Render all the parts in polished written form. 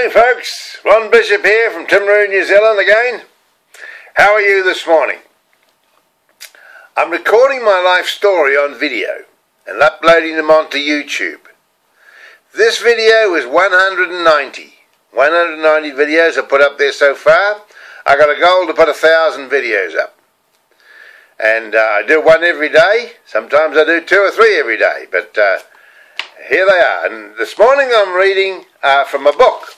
Morning folks, Ron Bishop here from Timaru New Zealand again. How are you this morning? I'm recording my life story on video and uploading them onto YouTube. This video is 190 videos I put up there so far. I got a goal to put 1,000 videos up. And I do one every day. Sometimes I do 2 or 3 every day, but here they are. And this morning I'm reading from a book.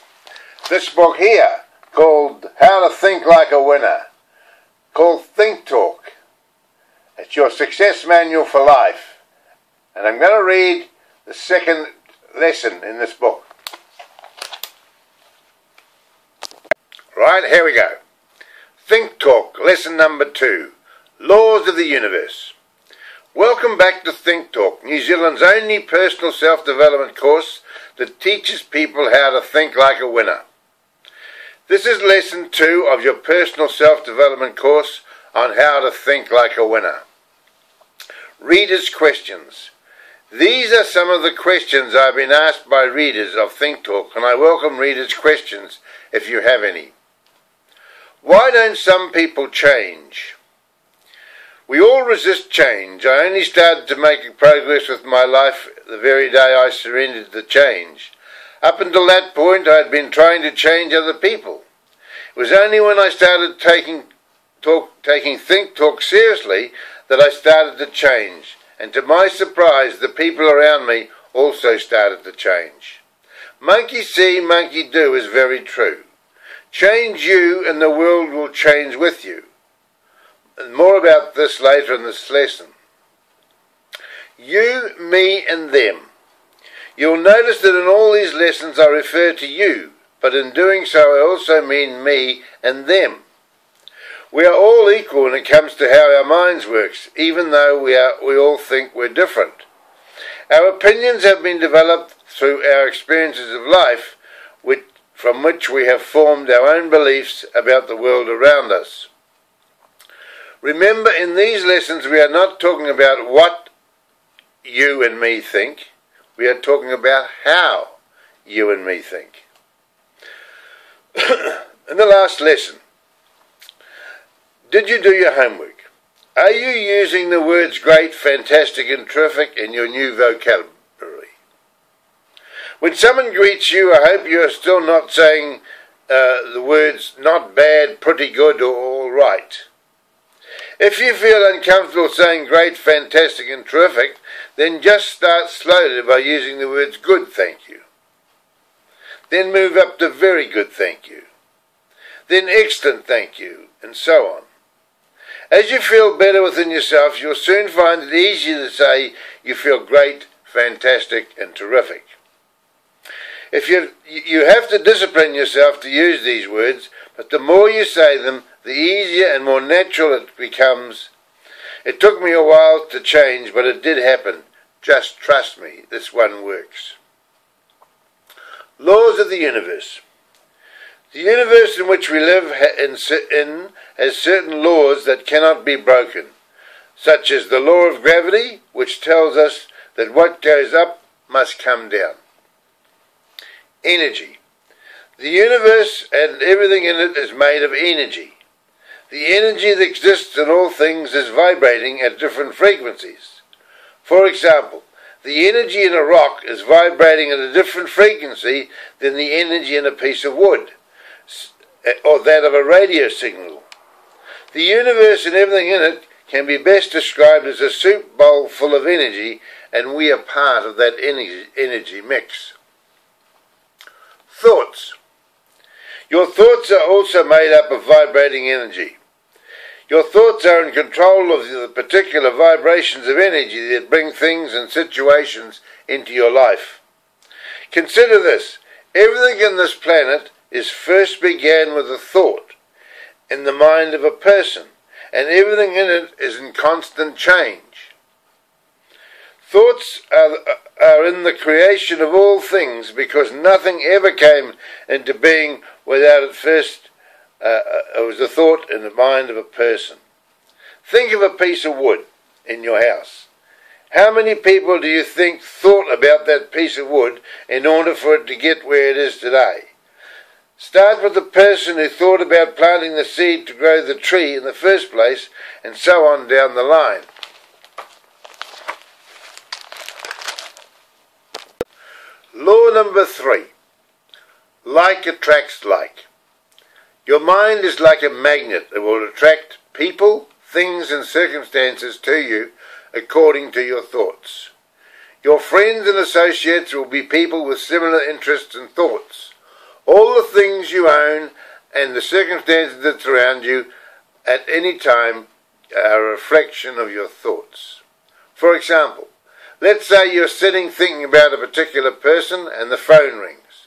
This book here, called How to Think Like a Winner, called Think Talk. It's your success manual for life. And I'm going to read the second lesson in this book. Right, here we go. Think Talk, lesson number 2, Laws of the Universe. Welcome back to Think Talk, New Zealand's only personal self-development course that teaches people how to think like a winner. This is lesson 2 of your personal self-development course on how to think like a winner. Readers' questions. These are some of the questions I've been asked by readers of Think Talk, and I welcome readers' questions if you have any. Why don't some people change? We all resist change. I only started to make progress with my life the very day I surrendered to change. Up until that point, I had been trying to change other people. It was only when I started taking Think Talk seriously that I started to change. And to my surprise, the people around me also started to change. Monkey see, monkey do is very true. Change you and the world will change with you. And more about this later in this lesson. You, me and them. You'll notice that in all these lessons I refer to you, but in doing so I also mean me and them. We are all equal when it comes to how our minds work, even though we all think we're different. Our opinions have been developed through our experiences of life, from which we have formed our own beliefs about the world around us. Remember, in these lessons we are not talking about what you and me think. We are talking about how you and me think. In the last lesson, did you do your homework? Are you using the words great, fantastic and terrific in your new vocabulary? When someone greets you, I hope you are still not saying the words not bad, pretty good or all right. If you feel uncomfortable saying great, fantastic and terrific, then just start slowly by using the words good, thank you. Then move up to very good, thank you. Then excellent, thank you, and so on. As you feel better within yourself, you'll soon find it easier to say you feel great, fantastic and terrific. If you have to discipline yourself to use these words, but the more you say them, the easier and more natural it becomes. It took me a while to change, but it did happen. Just trust me, this one works. Laws of the universe. The universe in which we live has certain laws that cannot be broken, such as the law of gravity, which tells us that what goes up must come down. Energy. The universe and everything in it is made of energy. The energy that exists in all things is vibrating at different frequencies. For example, the energy in a rock is vibrating at a different frequency than the energy in a piece of wood, or that of a radio signal. The universe and everything in it can be best described as a soup bowl full of energy, and we are part of that energy mix. Thoughts. Your thoughts are also made up of vibrating energy. Your thoughts are in control of the particular vibrations of energy that bring things and situations into your life. Consider this. Everything in this planet first began with a thought in the mind of a person, and everything in it is in constant change. Thoughts are in the creation of all things, because nothing ever came into being without at first it was a thought in the mind of a person. Think of a piece of wood in your house. How many people do you think thought about that piece of wood in order for it to get where it is today? Start with the person who thought about planting the seed to grow the tree in the first place, and so on down the line. Law number 3. Like attracts like. Your mind is like a magnet that will attract people, things and circumstances to you according to your thoughts. Your friends and associates will be people with similar interests and thoughts. All the things you own and the circumstances that surround you at any time are a reflection of your thoughts. For example, let's say you're sitting thinking about a particular person and the phone rings.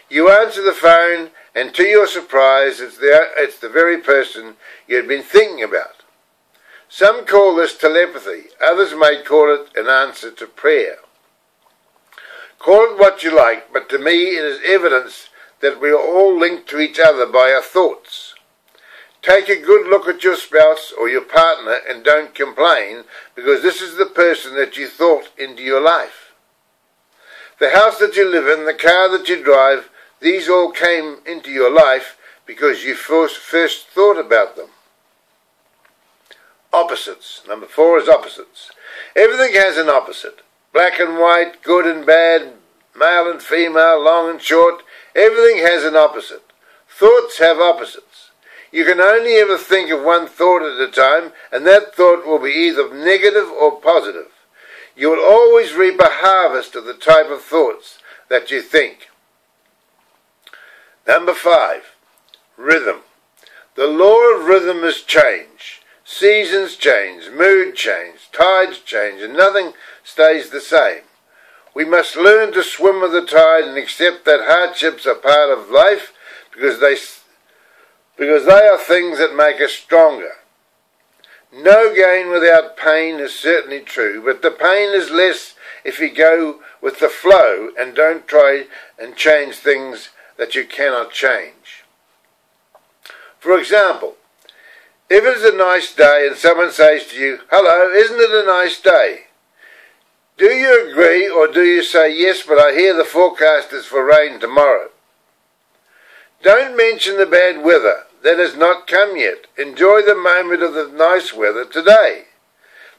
You answer the phone and to your surprise it's the very person you had been thinking about. Some call this telepathy, others may call it an answer to prayer. Call it what you like, but to me it is evidence that we are all linked to each other by our thoughts. Take a good look at your spouse or your partner and don't complain, because this is the person that you thought into your life. The house that you live in, the car that you drive, these all came into your life because you first thought about them. Opposites. Number 4 is opposites. Everything has an opposite. Black and white, good and bad, male and female, long and short. Everything has an opposite. Thoughts have opposites. You can only ever think of one thought at a time, and that thought will be either negative or positive. You will always reap a harvest of the type of thoughts that you think. Number 5, rhythm. The law of rhythm is change. Seasons change, mood change, tides change, and nothing stays the same. We must learn to swim with the tide and accept that hardships are part of life because they are things that make us stronger. No gain without pain is certainly true, but the pain is less if you go with the flow and don't try and change things that you cannot change. For example, if it is a nice day and someone says to you, "Hello, isn't it a nice day?" Do you agree, or do you say, "Yes, but I hear the forecast is for rain tomorrow"? Don't mention the bad weather. That has not come yet. Enjoy the moment of the nice weather today.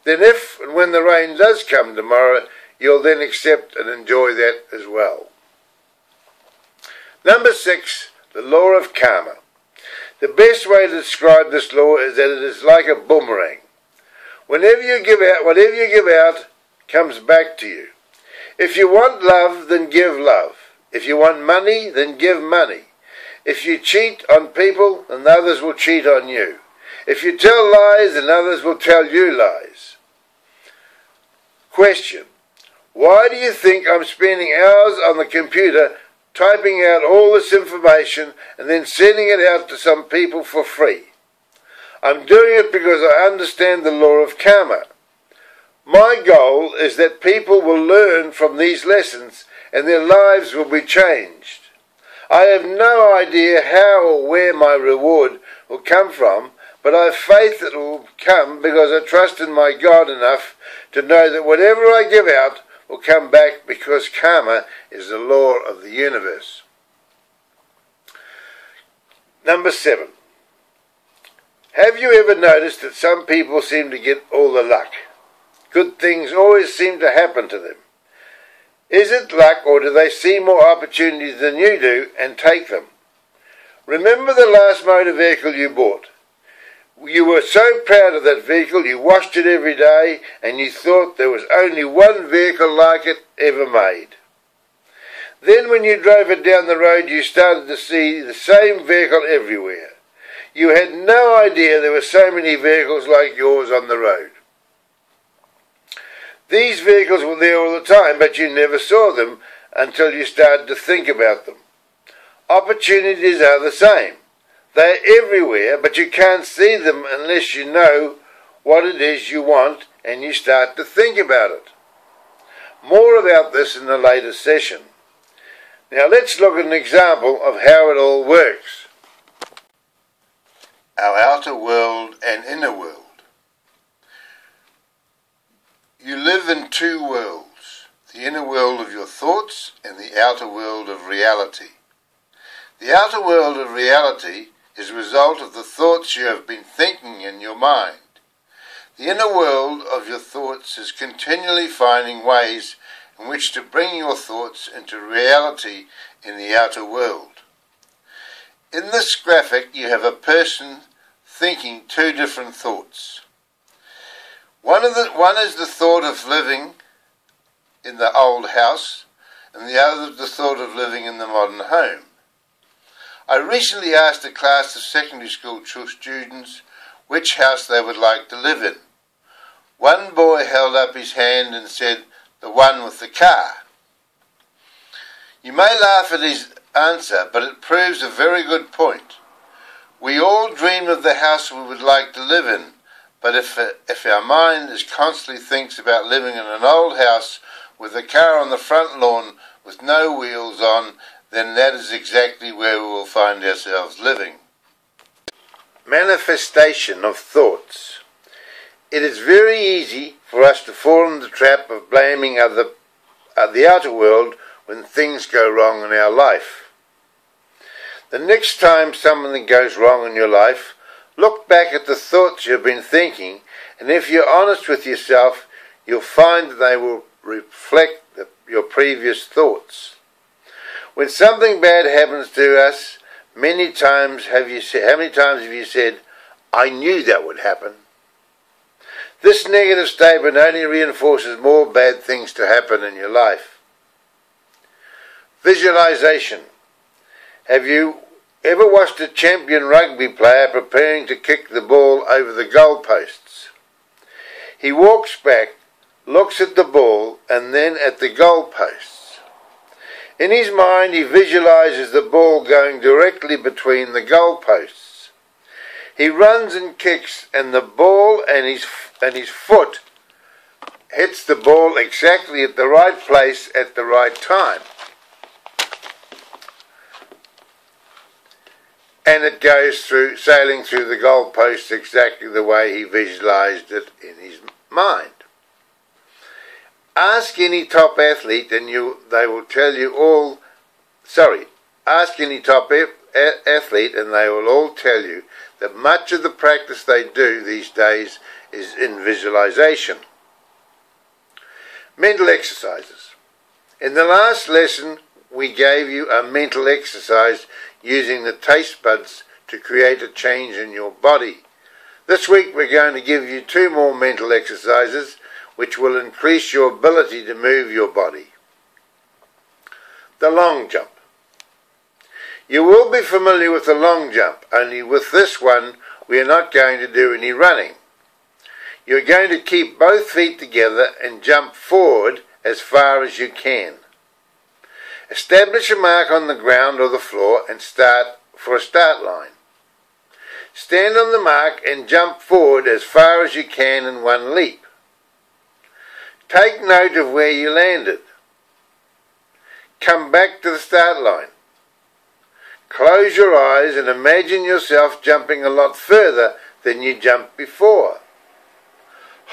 Then if and when the rain does come tomorrow, you'll then accept and enjoy that as well. Number 6, the law of karma. The best way to describe this law is that it is like a boomerang. Whatever you give out comes back to you. If you want love, then give love. If you want money, then give money. If you cheat on people, then others will cheat on you. If you tell lies, then others will tell you lies. Question: why do you think I'm spending hours on the computer typing out all this information and then sending it out to some people for free? I'm doing it because I understand the law of karma. My goal is that people will learn from these lessons and their lives will be changed. I have no idea how or where my reward will come from, but I have faith that it will come because I trust in my God enough to know that whatever I give out will come back, because karma is the law of the universe. Number 7. Have you ever noticed that some people seem to get all the luck? Good things always seem to happen to them. Is it luck, or do they see more opportunities than you do and take them? Remember the last motor vehicle you bought. You were so proud of that vehicle, you washed it every day, and you thought there was only one vehicle like it ever made. Then when you drove it down the road, you started to see the same vehicle everywhere. You had no idea there were so many vehicles like yours on the road. These vehicles were there all the time, but you never saw them until you started to think about them. Opportunities are the same. They're everywhere, but you can't see them unless you know what it is you want and you start to think about it. More about this in a later session. Now let's look at an example of how it all works. Our outer world and inner world. You live in two worlds, the inner world of your thoughts and the outer world of reality. The outer world of reality is a result of the thoughts you have been thinking in your mind. The inner world of your thoughts is continually finding ways in which to bring your thoughts into reality in the outer world. In this graphic you have a person thinking two different thoughts. One is the thought of living in the old house, and the other the thought of living in the modern home. I recently asked a class of secondary school students which house they would like to live in. One boy held up his hand and said, "The one with the car." You may laugh at his answer, but it proves a very good point. We all dream of the house we would like to live in, but if our mind is constantly thinks about living in an old house with a car on the front lawn with no wheels on, then that is exactly where we will find ourselves living. Manifestation of thoughts. It is very easy for us to fall into the trap of blaming the outer world when things go wrong in our life. The next time something goes wrong in your life, look back at the thoughts you've been thinking, and if you're honest with yourself, you'll find that they will reflect your previous thoughts. When something bad happens to us, how many times have you said, "I knew that would happen"? This negative statement only reinforces more bad things to happen in your life. Visualization. Have you ever watched a champion rugby player preparing to kick the ball over the goalposts? He walks back, looks at the ball and then at the goalposts. In his mind he visualizes the ball going directly between the goalposts. He runs and kicks, and the ball and his foot hits the ball exactly at the right place at the right time. And it goes sailing through the goalposts exactly the way he visualized it in his mind. Ask any top athlete and they will tell you all. Ask any top athlete and they will all tell you that much of the practice they do these days is in visualization. Mental exercises. In the last lesson, we gave you a mental exercise using the taste buds to create a change in your body. This week we're going to give you two more mental exercises which will increase your ability to move your body. The long jump. You will be familiar with the long jump, only with this one we are not going to do any running. You're going to keep both feet together and jump forward as far as you can. Establish a mark on the ground or the floor and start for a start line. Stand on the mark and jump forward as far as you can in one leap. Take note of where you landed. Come back to the start line. Close your eyes and imagine yourself jumping a lot further than you jumped before.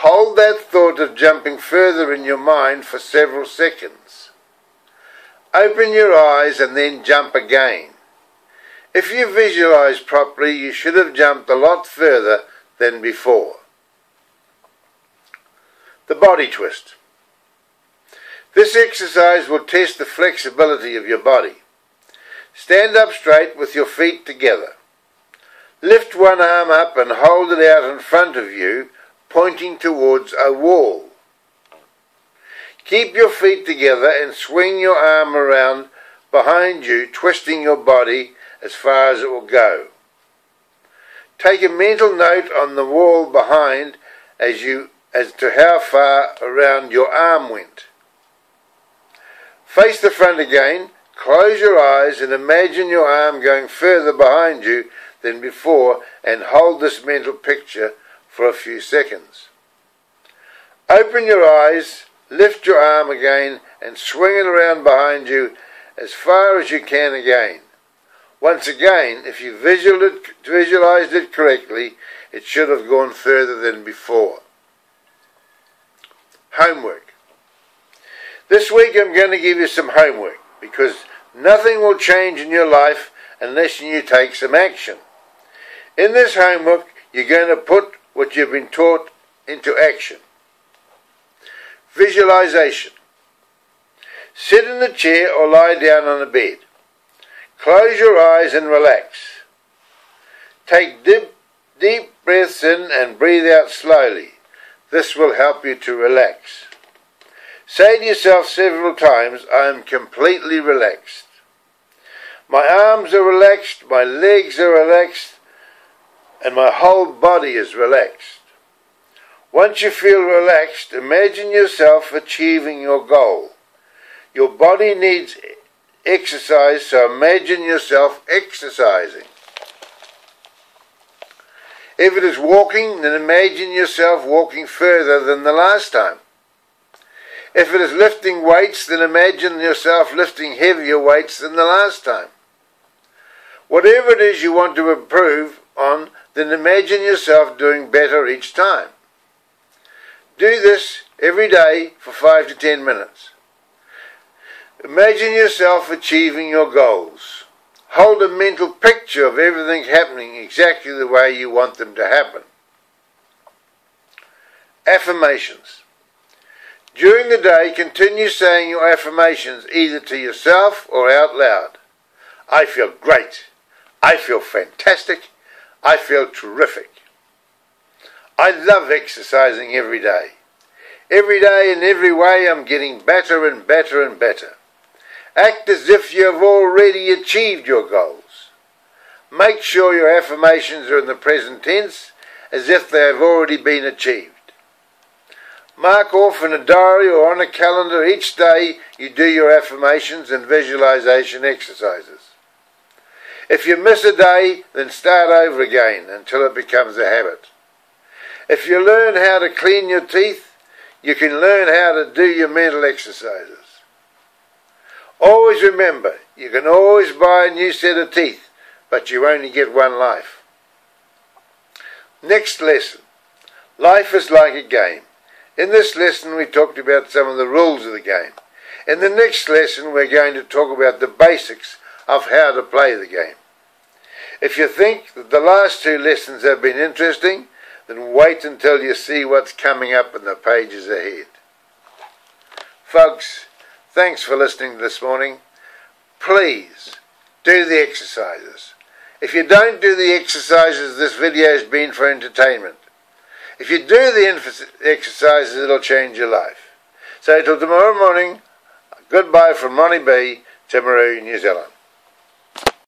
Hold that thought of jumping further in your mind for several seconds. Open your eyes and then jump again. If you visualize properly, you should have jumped a lot further than before. The body twist. This exercise will test the flexibility of your body. Stand up straight with your feet together. Lift one arm up and hold it out in front of you, pointing towards a wall. Keep your feet together and swing your arm around behind you, twisting your body as far as it will go. Take a mental note on the wall behind as to how far around your arm went. Face the front again, close your eyes and imagine your arm going further behind you than before and hold this mental picture for a few seconds. Open your eyes, lift your arm again and swing it around behind you as far as you can again. Once again, if you visualized it correctly, it should have gone further than before. Homework. This week I'm going to give you some homework because nothing will change in your life unless you take some action. In this homework, you're going to put what you've been taught into action. Visualization. Sit in the chair or lie down on the bed. Close your eyes and relax. Take deep breaths in and breathe out slowly. This will help you to relax. Say to yourself several times, I am completely relaxed. My arms are relaxed, my legs are relaxed, and my whole body is relaxed. Once you feel relaxed, imagine yourself achieving your goal. Your body needs exercise, so imagine yourself exercising. If it is walking, then imagine yourself walking further than the last time. If it is lifting weights, then imagine yourself lifting heavier weights than the last time. Whatever it is you want to improve on, then imagine yourself doing better each time. Do this every day for 5 to 10 minutes. Imagine yourself achieving your goals. Hold a mental picture of everything happening exactly the way you want them to happen. Affirmations. During the day, continue saying your affirmations either to yourself or out loud. I feel great. I feel fantastic. I feel terrific. I love exercising every day. Every day in every way I'm getting better and better and better. Act as if you have already achieved your goals. Make sure your affirmations are in the present tense as if they have already been achieved. Mark off in a diary or on a calendar each day you do your affirmations and visualization exercises. If you miss a day, then start over again until it becomes a habit. If you learn how to clean your teeth, you can learn how to do your mental exercises. Always remember, you can always buy a new set of teeth, but you only get one life. Next lesson. Life is like a game. In this lesson we talked about some of the rules of the game. In the next lesson we're going to talk about the basics of how to play the game. If you think that the last 2 lessons have been interesting, then wait until you see what's coming up in the pages ahead. Folks, thanks for listening this morning. Please do the exercises. If you don't do the exercises, this video has been for entertainment. If you do the exercises, it'll change your life. So till tomorrow morning, goodbye from Ronnie B, Timaru, New Zealand.